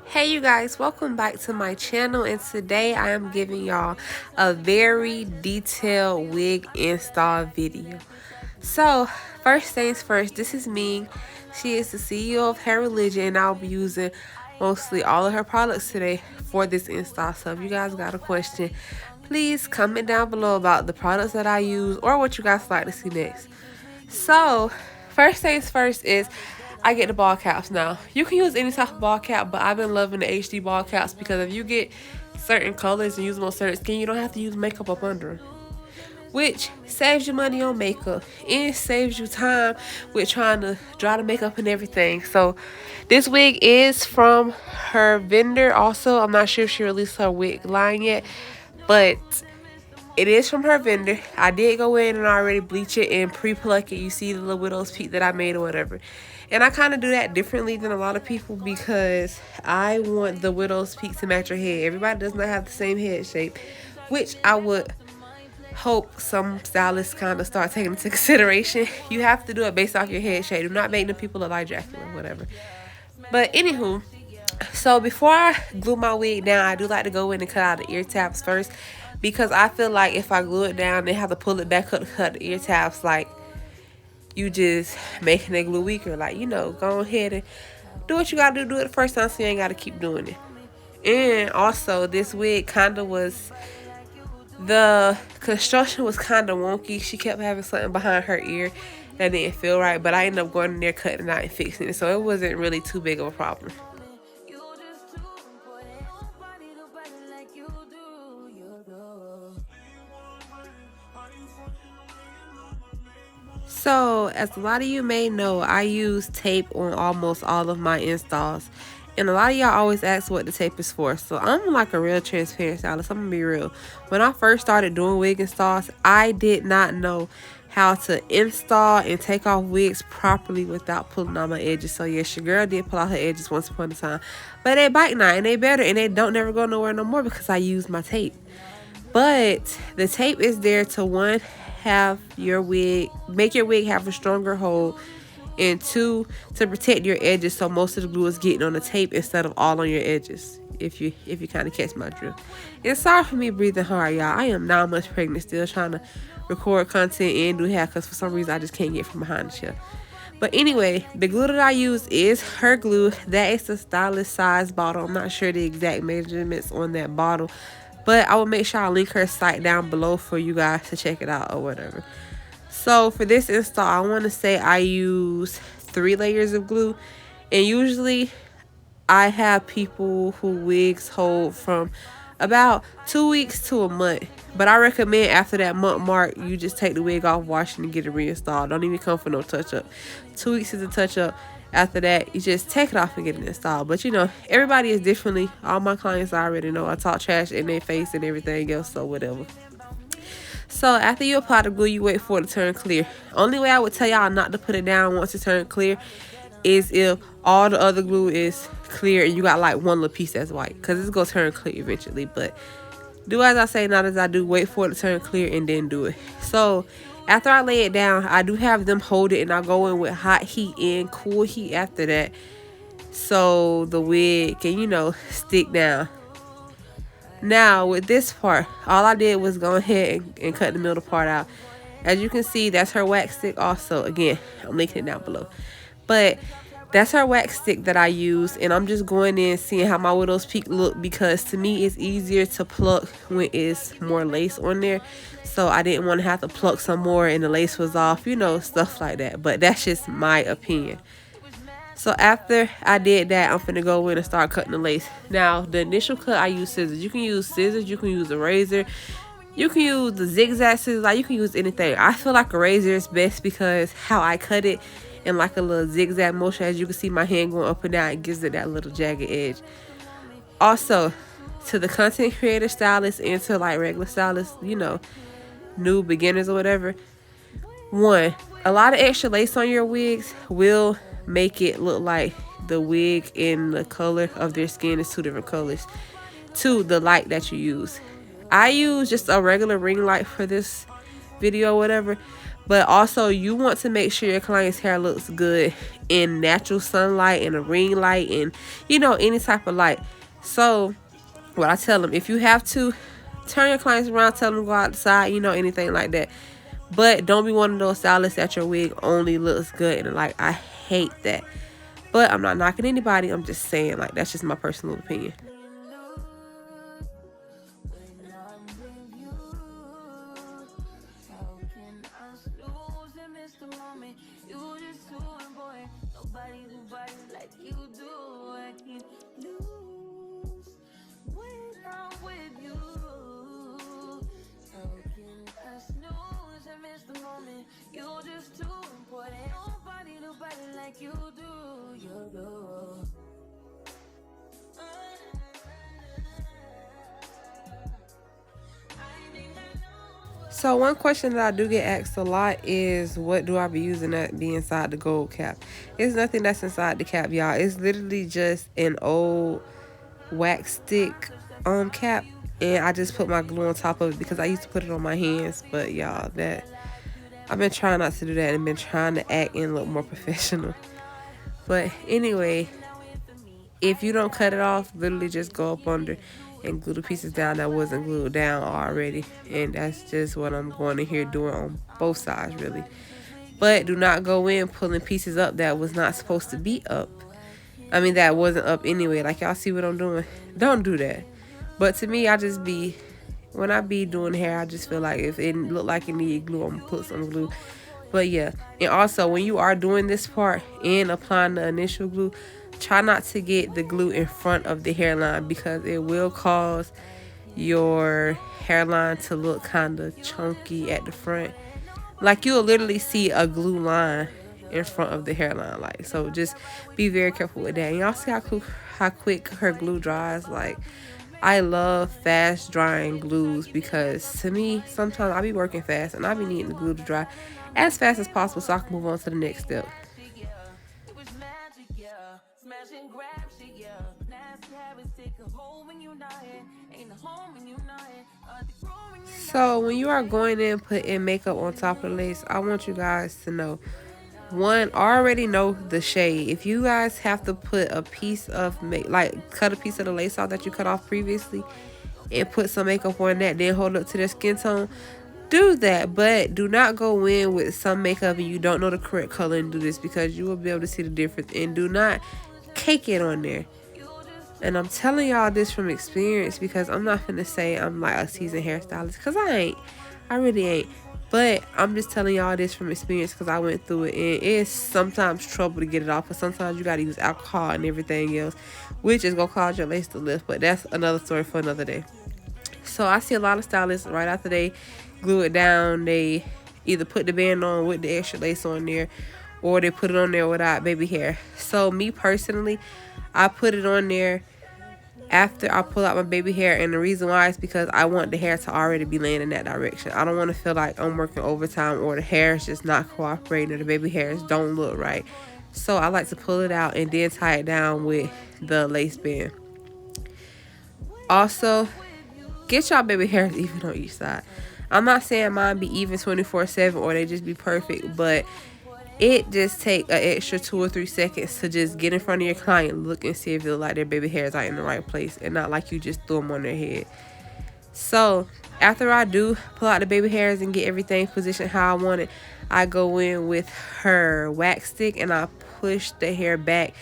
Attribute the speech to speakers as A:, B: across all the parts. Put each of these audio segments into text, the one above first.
A: Hey you guys, welcome back to my channel, and today I am giving y'all a very detailed wig install video. So first things first, this is me. She is the CEO of Hair Religion, and I'll be using mostly all of her products today for this install. So if you guys got a question, please comment down below about the products that I use or what you guys like to see next. So first things first is I get the ball caps. Now you can use any type of ball cap, but I've been loving the HD ball caps because if you get certain colors and use them on certain skin, you don't have to use makeup up under them, which saves you money on makeup and saves you time with trying to dry the makeup and everything. So this wig is from her vendor. Also, I'm not sure if she released her wig line yet, but it is from her vendor. I did go in and already bleach it and pre-pluck it. You see the little widow's peak that I made or whatever. And I kind of do that differently than a lot of people because I want the widow's peak to match your head. Everybody does not have the same head shape, which I would hope some stylists kind of start taking into consideration. You have to do it based off your head shape. Do not make the people look like Dracula or whatever. But anywho, so before I glue my wig down, I do like to go in and cut out the ear tabs first, because I feel like if I glue it down, they have to pull it back up to cut the ear tabs. Like, you just making the glue weaker. Like, go ahead and do what you gotta do it the first time, so you ain't gotta keep doing it. And also, this wig the construction was kind of wonky. She kept having something behind her ear that didn't feel right, but I ended up going in there, cutting it out and fixing it, so it wasn't really too big of a problem. So, as a lot of you may know, I use tape on almost all of my installs. And a lot of y'all always ask what the tape is for. So, I'm like a real transparent stylist. I'm going to be real. When I first started doing wig installs, I did not know how to install and take off wigs properly without pulling on my edges. So, yes, your girl did pull out her edges once upon a time. But they bite now, and they better, and they don't never go nowhere no more because I use my tape. But the tape is there to, one, make your wig have a stronger hold, and two, to protect your edges, so most of the glue is getting on the tape instead of all on your edges, if you kind of catch my drift. And sorry for me breathing hard, y'all. I am 9 months pregnant, still trying to record content and do hair, because for some reason I just can't get from behind the chair. But anyway, the glue that I use is her glue. That is the stylist size bottle. I'm not sure the exact measurements on that bottle, but I will make sure I link her site down below for you guys to check it out or whatever. So for this install, I want to say I use 3 layers of glue. And usually I have people who wigs hold from about 2 weeks to a month. But I recommend after that month mark, you just take the wig off, wash it, and get it reinstalled. Don't even come for no touch-up. 2 weeks is a touch-up. After that, you just take it off and get it installed. But everybody is differently. All my clients I already know. I talk trash in their face and everything else, so whatever. So after you apply the glue, you wait for it to turn clear. Only way I would tell y'all not to put it down once it turns clear is if all the other glue is clear and you got like one little piece that's white, because it's going to turn clear eventually. But do as I say, not as I do. Wait for it to turn clear and then do it. So after I lay it down, I do have them hold it, and I go in with hot heat and cool heat after that, so the wig can, stick down. Now with this part, all I did was go ahead and cut the middle part out. As you can see, that's her wax stick also. Again, I'm linking it down below. But that's her wax stick that I use, and I'm just going in seeing how my widow's peak look, because to me it's easier to pluck when it's more lace on there. So I didn't want to have to pluck some more and the lace was off, stuff like that. But that's just my opinion. So after I did that, I'm finna go in and start cutting the lace. Now, the initial cut, I use scissors. You can use scissors, you can use a razor, you can use the zigzag scissors, like you can use anything. I feel like a razor is best because how I cut it in like a little zigzag motion, as you can see my hand going up and down, it gives it that little jagged edge. Also, to the content creator stylists and to like regular stylists, new beginners or whatever, one, a lot of extra lace on your wigs will make it look like the wig and the color of their skin is 2 different colors. Two, the light that you use. I use just a regular ring light for this video or whatever, But also, you want to make sure your client's hair looks good in natural sunlight, in a ring light, and any type of light. So what I tell them, if you have to turn your clients around, tell them to go outside, anything like that. But don't be one of those stylists that your wig only looks good and like, I hate that. But I'm not knocking anybody. I'm just saying, like, that's just my personal opinion. So one question that I do get asked a lot is, what do I be using that be inside the gold cap? It's nothing that's inside the cap, y'all. It's literally just an old wax stick cap, and I just put my glue on top of it because I used to put it on my hands. But y'all, that I've been trying not to do that and been trying to act and look more professional. But anyway, if you don't cut it off, literally just go up under and glue the pieces down that wasn't glued down already. And that's just what I'm going in here doing on both sides, really. But do not go in pulling pieces up that was not supposed to be up. I mean, that wasn't up anyway. Like, y'all see what I'm doing? Don't do that. But to me, when I be doing hair, I just feel like if it look like it need glue, I'm gonna put some glue. But yeah, and also when you are doing this part and applying the initial glue, try not to get the glue in front of the hairline because it will cause your hairline to look kind of chunky at the front. Like, you'll literally see a glue line in front of the hairline. Like, so just be very careful with that. And y'all see how quick her glue dries. Like, I love fast drying glues because to me, sometimes I be working fast and I be needing the glue to dry as fast as possible so I can move on to the next step. So when you are going in putting makeup on top of the lace, I want you guys to know, one, already know the shade. If you guys have to put a piece of cut a piece of the lace off that you cut off previously and put some makeup on that, then hold up to their skin tone, do that. But do not go in with some makeup and you don't know the correct color and do this, because you will be able to see the difference. And do not cake it on there. And I'm telling y'all this from experience, because I'm not gonna say I'm like a seasoned hairstylist, because I ain't. I really ain't. But I'm just telling y'all this from experience because I went through it. And it's sometimes trouble to get it off. But sometimes you got to use alcohol and everything else, which is going to cause your lace to lift. But that's another story for another day. So I see a lot of stylists, right after they glue it down, they either put the band on with the extra lace on there, or they put it on there without baby hair. So me personally, I put it on there after I pull out my baby hair, and the reason why is because I want the hair to already be laying in that direction. I don't want to feel like I'm working overtime or the hair is just not cooperating or the baby hairs don't look right. So I like to pull it out and then tie it down with the lace band. Also, get y'all baby hairs even on each side. I'm not saying mine be even 24/7 or they just be perfect, but it just take an extra 2 or 3 seconds to just get in front of your client, look and see if it look like their baby hairs are in the right place and not like you just threw them on their head. So after I do pull out the baby hairs and get everything positioned how I want it, I go in with her wax stick and I push the hair back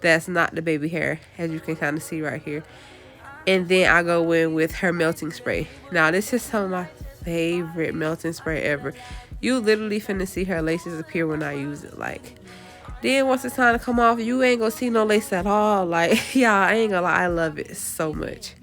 A: that's not the baby hair, as you can kind of see right here. And then I go in with her melting spray. Now this is some of my favorite melting spray ever. You literally finna see her laces appear when I use it. Like, then once it's time to come off, you ain't gonna see no lace at all. Like, y'all, I ain't gonna lie, I love it so much.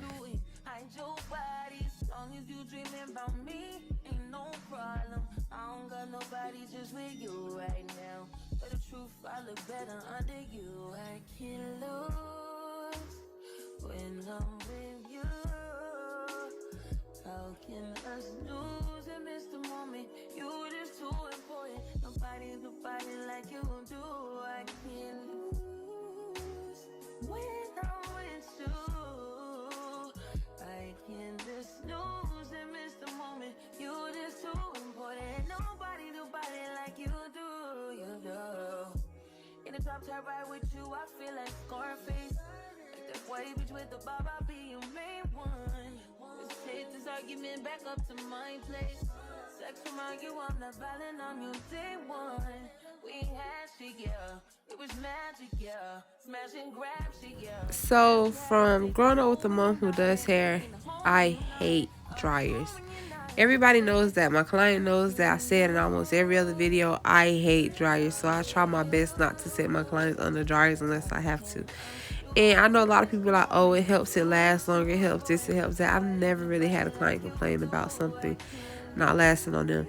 B: top tier ride with you, I feel like Scarface. Like that white bitch with the bob, I'll be your main one. Let's take this argument back up to my place. Sex remind you I'm not violent on your day one. We had shit, yeah. It was magic, yeah. Smash and grab shit, yeah.
A: So from growing up with a mom who does hair, I hate dryers. Everybody knows that. My client knows that. I said in almost every other video, I hate dryers. So I try my best not to set my clients under dryers unless I have to. And I know a lot of people are like, oh, it helps it last longer, it helps this, it helps that. I've never really had a client complain about something not lasting on them.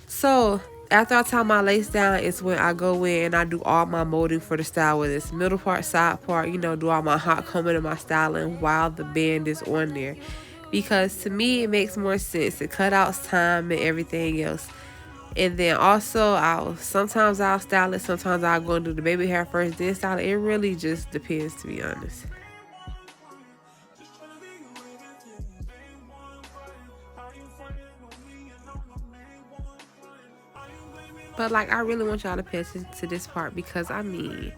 A: So after I tie my lace down, it's when I go in and I do all my molding for the style, whether it's middle part, side part, do all my hot combing and my styling while the band is on there. Because to me, it makes more sense. It cut out time and everything else. And then also, sometimes I'll style it. Sometimes I'll go and do the baby hair first, then style it. It really just depends, to be honest. But like, I really want y'all to pay attention to this part because when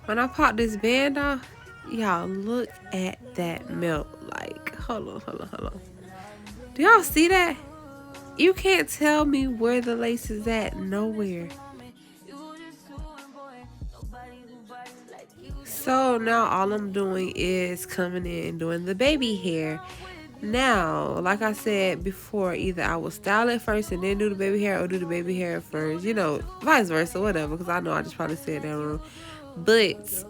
A: I pop this band off, y'all look at that melt. Like, hold on. Do y'all see that? You can't tell me where the lace is at. Nowhere. So now all I'm doing is coming in and doing the baby hair. Now, like I said before, either I will style it first and then do the baby hair, or do the baby hair first, vice versa, whatever, because I know I just probably said that wrong. But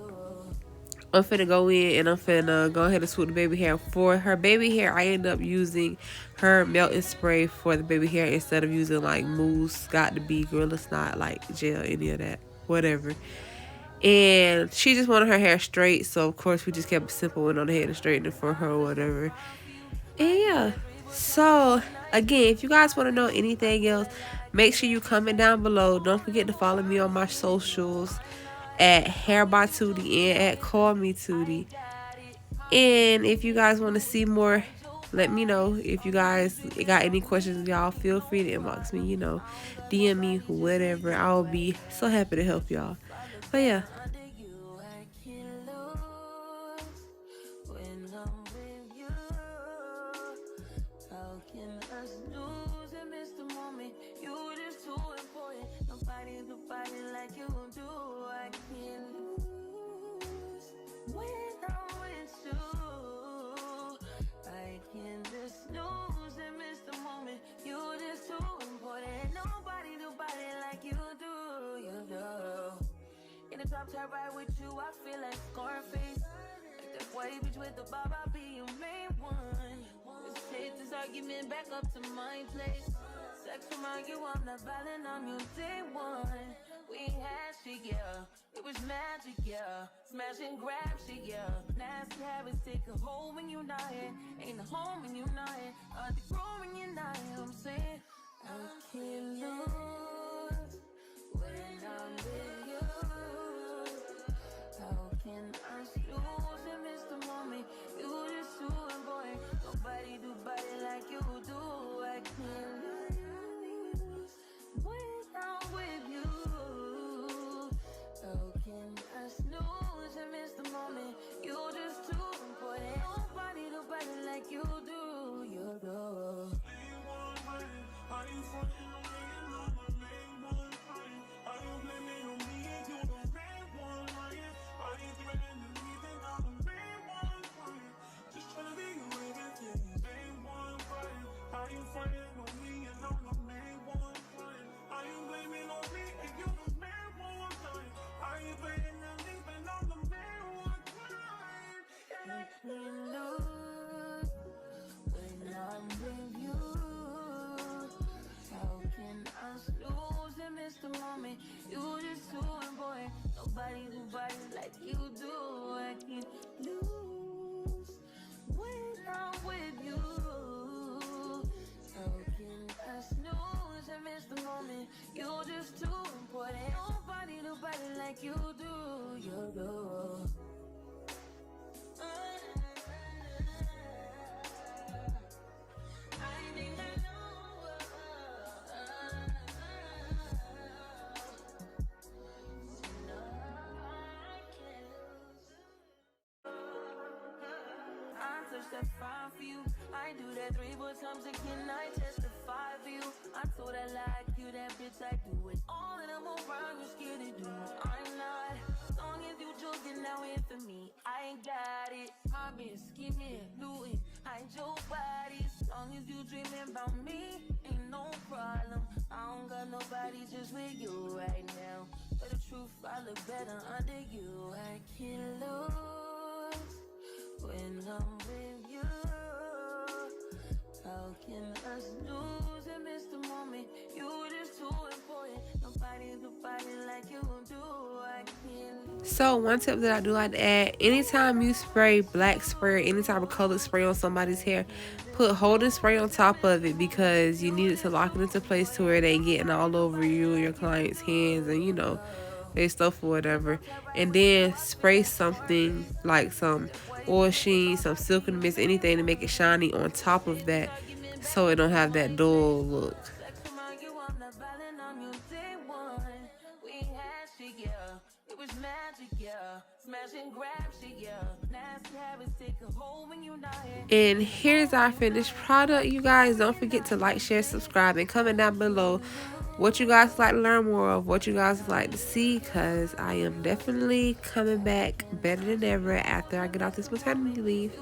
A: I'm finna go in and I'm finna go ahead and swoop the baby hair. For her baby hair, I end up using her melting spray for the baby hair instead of using like mousse, got to be Gorilla Snot, like gel, any of that, whatever. And she just wanted her hair straight, so of course we just kept it simple, went on ahead and straightened it for her or whatever. And yeah, so again, if you guys want to know anything else, make sure you comment down below. Don't forget to follow me on my socials at Hairbytoudie and at Callmetoudiebookings. And if you guys want to see more, let me know. If you guys got any questions, y'all feel free to inbox me, DM me, whatever. I'll be so happy to help y'all. But yeah.
B: In the top tier ride with you, I feel like Scarface. Like that white bitch with the bob, I'll be your main one. Let's take this argument back up to my place. Sex remind you I'm not violent on your day one. We had shit, yeah. It was magic, yeah. Smash and grab shit, yeah. Nasty habits take a hold when you're not here. Ain't a home when you're not here. The grow when you're not here. I'm saying I can't lose when I'm with you. How can I lose and miss the moment? You just too important. Nobody do body like you do. I can't lose when I'm with you. How can I snooze and miss the moment? You just too important. Nobody do body like you do. You do. You just too important. Nobody do body like you do. I can't lose when I'm with you. How can I snooze and miss the moment? You just too important. Nobody do body like you do. You do. that fine for you. I do that 3 4 times again, I testify for you. I told her like you, that bitch, I do it all and I'm around, you scared to do it. I'm not, as long as you joking now in for me, I ain't got it. I've been scheming, doing, hide your body. As long as you dreaming about me, ain't no problem. I don't got nobody just with you right now. But the truth, I look better under you. I can't lose when I'm with you. How can us lose and miss the moment? You just too important. Nobody like you do. I can't lose.
A: So one tip that I do like to add, anytime you spray black spray or any type of colored spray on somebody's hair, put holding spray on top of it because you need it to lock it into place to where it ain't getting all over you or your client's hands and their stuff or whatever. And then spray something like some oil sheen, some silken mist, anything to make it shiny on top of that so it don't have that dull look. And here's our finished product, you guys. Don't forget to like, share, subscribe, and comment down below what you guys like to learn more of, what you guys like to see, because I am definitely coming back better than ever after I get off this maternity leave.